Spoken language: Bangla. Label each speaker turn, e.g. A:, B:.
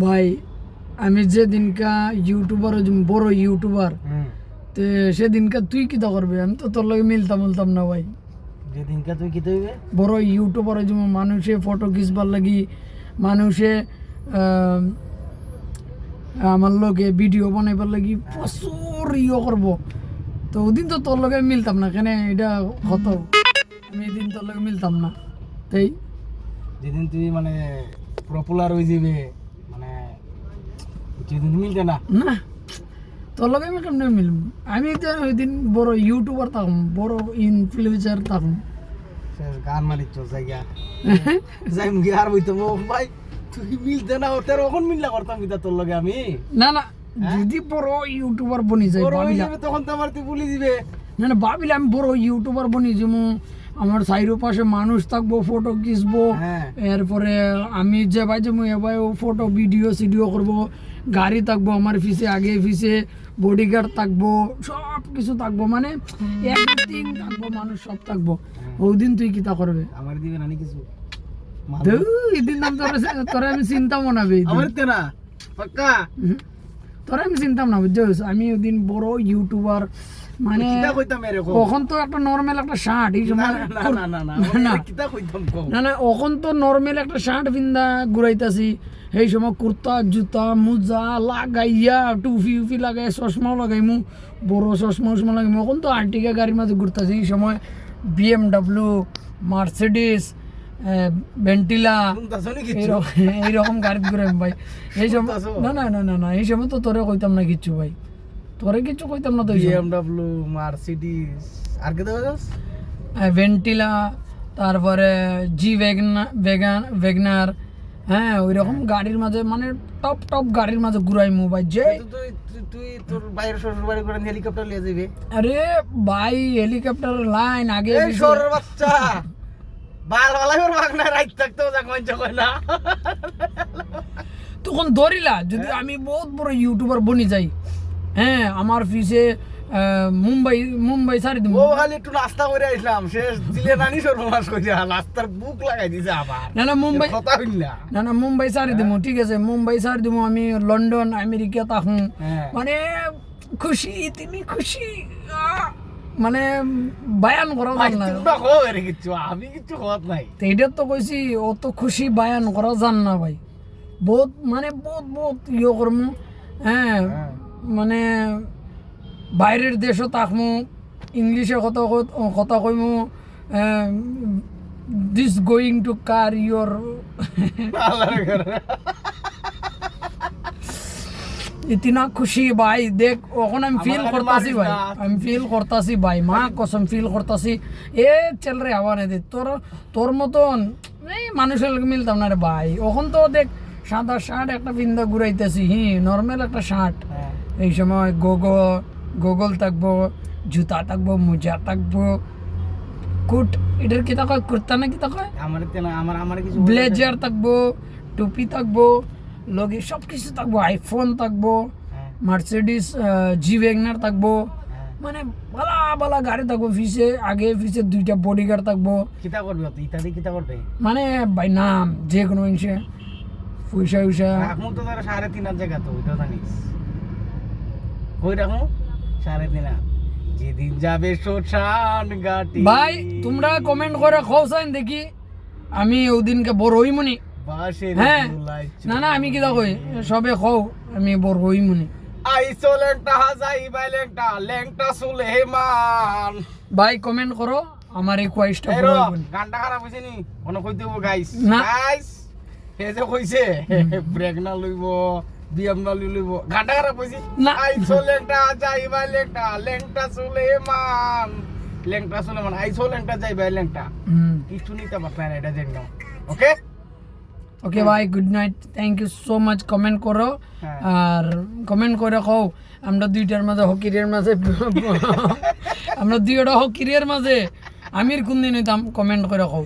A: ভাই আমি যেদিনকা ইউটিউবার বড় ইউটিউবার তে সেদিনকা তুই কিতা করবে? আমি তো তোর লগে মিলতাম না ভাই।
B: যেদিনকা তুই কিতা হইবে
A: বড় ইউটিউবার যেমন মানুষে ফটো খিচবার লাগি, মানুষে আমার লগে ভিডিও বানাইবার লাগি প্রচুর করবো, তো ওদিন তো তোর লগে মিলতাম না। কেন এটা হতো? আমি এদিন তোর লগে মিলতাম না। তাই
B: যেদিন তুই মানে পপুলার হয়ে যাবে মানে যেদিন মিলতে না
A: না, তোর লগে আমি কেমনে মিলব? আমি তো ওই দিন বড় ইউটিউবার থাকুম, বড় ইনফ্লুয়েন্সার থাকুম।
B: গান মারিচ্ছ জায়গা যাই মুখে আর বইতাম ভাই তুই মিলতে না ওটার ওখন মিললা করতাম কিতা তোর লগে আমি
A: না না, যদি বড় ইউটিউবার বনি যাই ভাবিলাম,
B: তখন তো আমার তুই বলি দিবে
A: না না, ভাবিলাম আমি বড় ইউটিউবার বনি যেমন আমার সাইডের পাশে মানুষ থাকবো, ফটো খিচবো, এরপরে আমি যে ভাই যেমন এবার ফটো ভিডিও সিডিও করবো, গাড়ি থাকবো আমার পিছে, আগে পিছে বডিগার্ড থাকবো, সব কিছু থাকবো, মানে এভরিথিং থাকবো, মানুষ সব থাকবো। ওই দিন তুই কিতা করবে?
B: আমার দিবে না কিছু
A: এদিন নাম তোরা আমি চিন্তাম না
B: আমার তো না পাক্কা
A: তোরা আমি চিন্তাম না, বুঝছিস? আমি ওদিন বড় ইউটিউবার, মানে এখন তো একটা নর্মাল একটা শার্ট, এই সময় না না, এখন তো নর্মাল একটা শার্ট পিন্দা ঘুরাইতাছি, এই সময় কুর্তা জুতা মোজা লাগাইয়া টুপি উফি লাগাই চশমাও লাগাইমু, বড় চশমা উসমা লাগাইমু। এখন তো আর্টিকা গাড়ির মাঝে ঘুরতেছি, এই সময় BMW, মার্সিডিস, ভেন্টিলা এইরকম গাড়িতে ঘুরাইম ভাই। এই সময় না না না না না, এই সময় তো তোরে কইতাম না কিচ্ছু ভাই, তোরে কিচ্ছু কইতাম না। তো
B: BMW, মার্সিডিস আর কি দেওয়া
A: ভেন্টিলা, তারপরে জি ভ্যাগনার, হ্যাঁ ওই রকম গাড়ির মাঝে, মানে টপ টপ গাড়ির মাঝে ঘুরাইমু ভাই। যে
B: তুই তোর বাইরের শ্বশুর বাড়ি করে হেলিকপ্টার নিয়ে যাবি?
A: আরে ভাই হেলিকপ্টার লাইন আগে
B: সরের বাচ্চা
A: তখন ধরিলা যদি আমি বহুত বড় ইউটিউবার বনি যাই, হ্যাঁ আমার পিছে মুম্বাই সারি দিব।
B: ও খালি একটু নাস্তা করে আসলাম, শেষ দিলে নানি সর্বনাশ করে নাস্তার বুক লাগাই দিছে আবার।
A: না না মুম্বাই
B: কথা হইলা
A: না না, মুম্বাই সারি দিব, ঠিক আছে মুম্বাই সারি দিব, আমি লন্ডন আমেরিকা থাকুন, মানে খুশি তিনি খুশি, মানে বায়ান করা যান না।
B: আমি কিছু হওয়ার নাই,
A: এইটার তো কইছি অত খুশি বায়ান করা যান না ভাই। বহুত মানে বহুত করমু, হ্যাঁ মানে বাইরের দেশও থাকমু, ইংলিশে কথা কইমু, this going to car your ইতিনা খুশি ভাই। দেখ ওখন আমি ফিল করতাছি ভাই, মা কসম ফিল করতাছি। এ চল রে আওয়া নেই তোর মতন এই মানুষের মিলতাম না রে ভাই। ওখন তো দেখ সাদা শার্ট একটা পিন্দা ঘুরাইতেছি, নর্মাল একটা শার্ট। এই সময় গোগল থাকবো, জুতা থাকবো, মোজা থাকবো, কোট এটার কিতা কয়, কুর্তা না কিতা কয়,
B: আমার কিছু
A: ব্লেজার থাকবো, টুপি থাকবো, লগে সব কিছু থাকবো, আইফোন থাকবো, মার্সিডিস জি ভ্যাগনার থাকবো, মানে বালা বালা গাড়ি থাকবো, পিছে আগে পিছে দুইটা বডিগার্ড থাকবো।
B: কিতা করবে ইত্যাদি কিতা করবে
A: মানে ভাই নাম যে কোনো জিনিসে পয়সা
B: রাখমু তো ধরো 3.5 জায়গা, তো ওইটাও জানিস কই রাখমু 3.5। যেদিন যাবে শ্মশান ঘাটি
A: ভাই তোমরা কমেন্ট করে খাওসাইন দেখি, আমি ওদিনকে বড় হইমনি। হ্যাঁ না না, আমি কিতা কই সবে খাও, আমি বড় হইমনি।
B: আইসো লেংটা যাইবা লেংটা সুলেমান।
A: ভাই কমেন্ট করো, আমার এই কোয়েস্টটা পুরো হইবনি।
B: গানটা খারাপ হইছে নি কোন কই দেব গাইস?
A: না
B: গাইস হে যে কইছে ব্রেক না লইব, বিএম না লইব, গানটা খারাপ হইছে না। আইসো লেংটা যাইবা লেংটা সুলেমান, আইসো লেংটা যাইবা লেংটা। কিছু নিতে পারছ না, এটা জানো। ওকে
A: ওকে ভাই, good night, thank you so much. Comment করো আর কমেন্ট করে কও আমরা দুইটার মাঝে হকিরের মাঝে আমরা দুইটা হকিরের মাঝে আমির কোন দিন হইতাম, কমেন্ট করে কও।